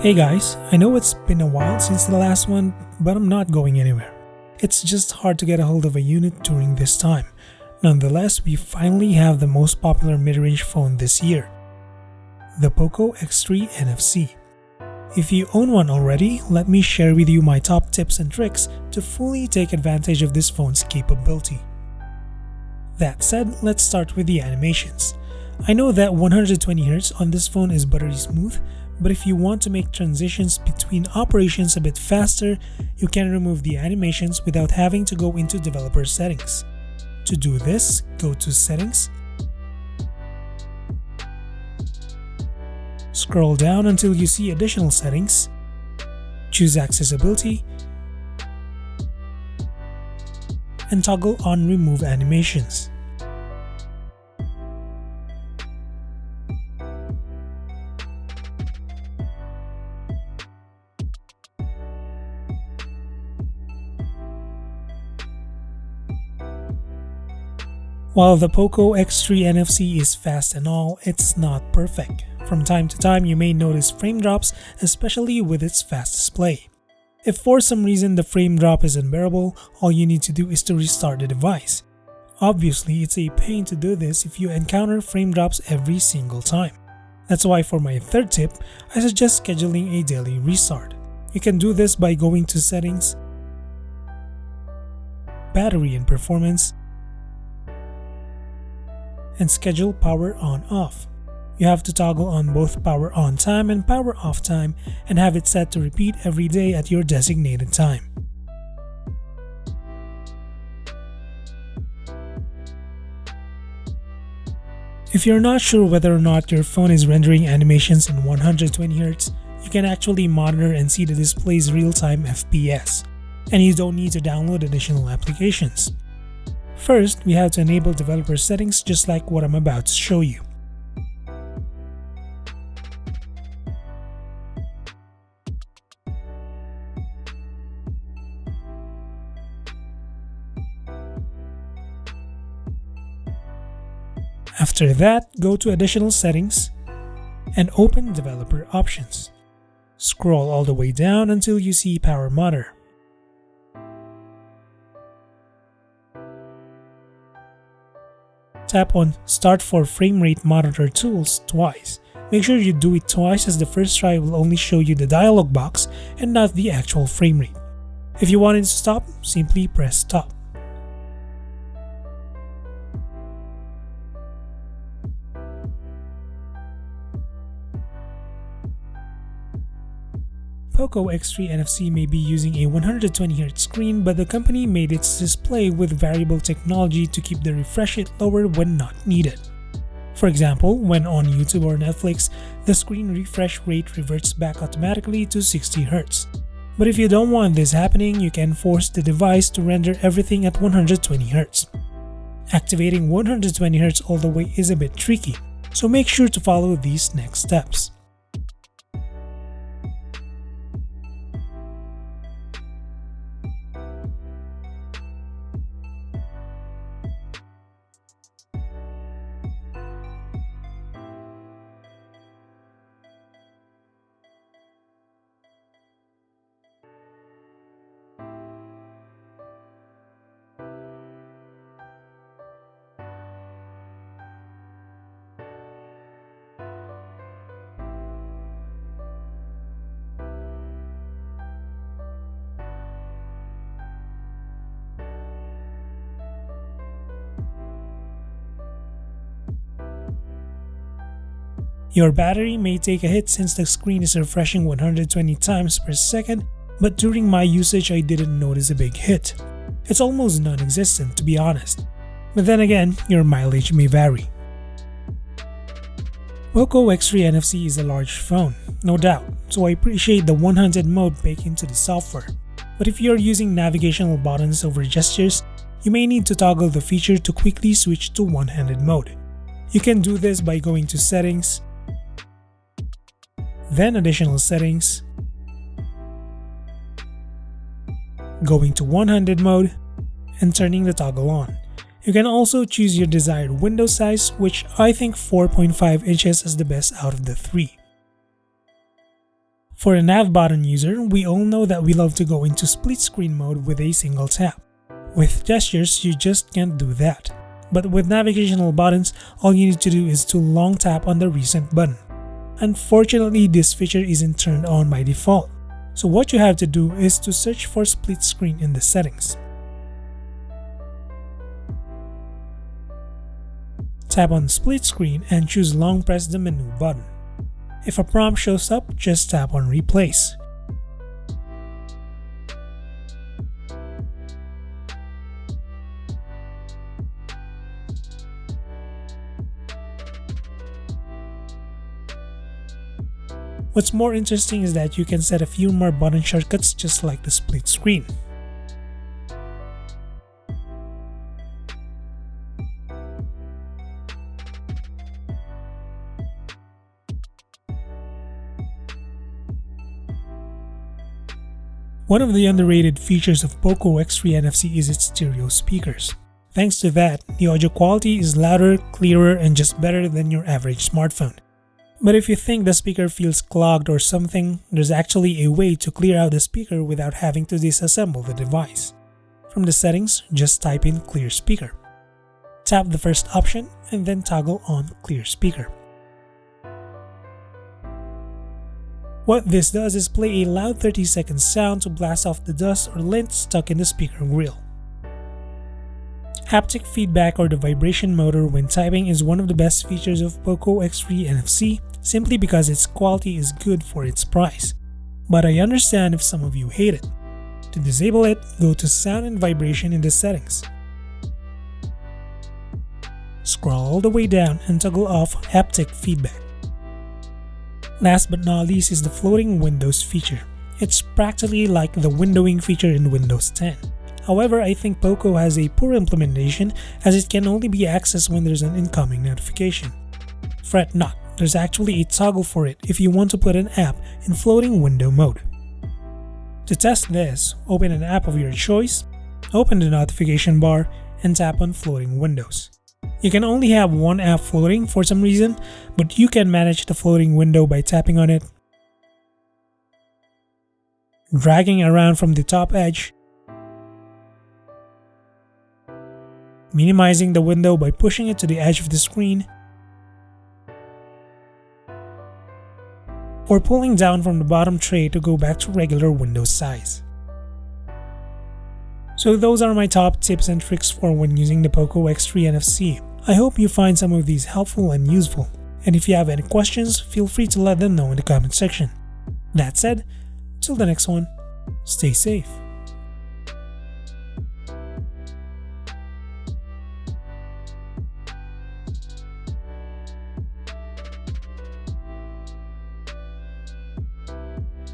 Hey guys, I know it's been a while since the last one, but I'm not going anywhere. It's just hard to get a hold of a unit during this time. Nonetheless, we finally have the most popular mid-range phone this year, the POCO X3 NFC. If you own one already, let me share with you my top tips and tricks to fully take advantage of this phone's capability. That said, let's start with the animations. I know that 120Hz on this phone is buttery smooth, but if you want to make transitions between operations a bit faster, you can remove the animations without having to go into developer settings. To do this, go to Settings, scroll down until you see Additional Settings, choose Accessibility, and toggle on Remove Animations. While the POCO X3 NFC is fast and all, it's not perfect. From time to time, you may notice frame drops, especially with its fast display. If for some reason the frame drop is unbearable, all you need to do is to restart the device. Obviously, it's a pain to do this if you encounter frame drops every single time. That's why for my third tip, I suggest scheduling a daily restart. You can do this by going to Settings, Battery and Performance, and schedule power on off. You have to toggle on both power on time and power off time and have it set to repeat every day at your designated time. If you're not sure whether or not your phone is rendering animations in 120Hz, you can actually monitor and see the display's real-time FPS, and you don't need to download additional applications. First, we have to enable developer settings just like what I'm about to show you. After that, go to Additional Settings and open Developer Options. Scroll all the way down until you see Power Monitor. Tap on Start for Frame Rate Monitor Tools twice. Make sure you do it twice as the first try will only show you the dialog box and not the actual frame rate. If you want it to stop, simply press Stop. POCO X3 NFC may be using a 120Hz screen, but the company made its display with variable technology to keep the refresh rate lower when not needed. For example, when on YouTube or Netflix, the screen refresh rate reverts back automatically to 60Hz. But if you don't want this happening, you can force the device to render everything at 120Hz. Activating 120Hz all the way is a bit tricky, so make sure to follow these next steps. Your battery may take a hit since the screen is refreshing 120 times per second, but during my usage I didn't notice a big hit. It's almost non-existent, to be honest. But then again, your mileage may vary. POCO X3 NFC is a large phone, no doubt, so I appreciate the one-handed mode baked into the software. But if you're using navigational buttons over gestures, you may need to toggle the feature to quickly switch to one-handed mode. You can do this by going to Settings, then Additional Settings, going to one-handed mode, and turning the toggle on. You can also choose your desired window size, which I think 4.5 inches is the best out of the three. For a nav button user, we all know that we love to go into split screen mode with a single tap. With gestures, you just can't do that. But with navigational buttons, all you need to do is to long tap on the recent button. Unfortunately, this feature isn't turned on by default. So what you have to do is to search for split screen in the settings. Tap on split screen and choose long press the menu button. If a prompt shows up, just tap on replace. What's more interesting is that you can set a few more button shortcuts just like the split screen. One of the underrated features of POCO X3 NFC is its stereo speakers. Thanks to that, the audio quality is louder, clearer, and just better than your average smartphone. But if you think the speaker feels clogged or something, there's actually a way to clear out the speaker without having to disassemble the device. From the settings, just type in Clear Speaker. Tap the first option and then toggle on Clear Speaker. What this does is play a loud 30-second sound to blast off the dust or lint stuck in the speaker grill. Haptic feedback or the vibration motor when typing is one of the best features of POCO X3 NFC simply because its quality is good for its price. But I understand if some of you hate it. To disable it, go to Sound and Vibration in the settings. Scroll all the way down and toggle off Haptic Feedback. Last but not least is the floating windows feature. It's practically like the windowing feature in Windows 10. However, I think POCO has a poor implementation as it can only be accessed when there's an incoming notification. Fret not, there's actually a toggle for it if you want to put an app in floating window mode. To test this, open an app of your choice, open the notification bar, and tap on floating windows. You can only have one app floating for some reason, but you can manage the floating window by tapping on it, dragging around from the top edge, minimizing the window by pushing it to the edge of the screen, or pulling down from the bottom tray to go back to regular window size. So those are my top tips and tricks for when using the POCO X3 NFC. I hope you find some of these helpful and useful, and if you have any questions, feel free to let them know in the comment section. That said, till the next one, stay safe.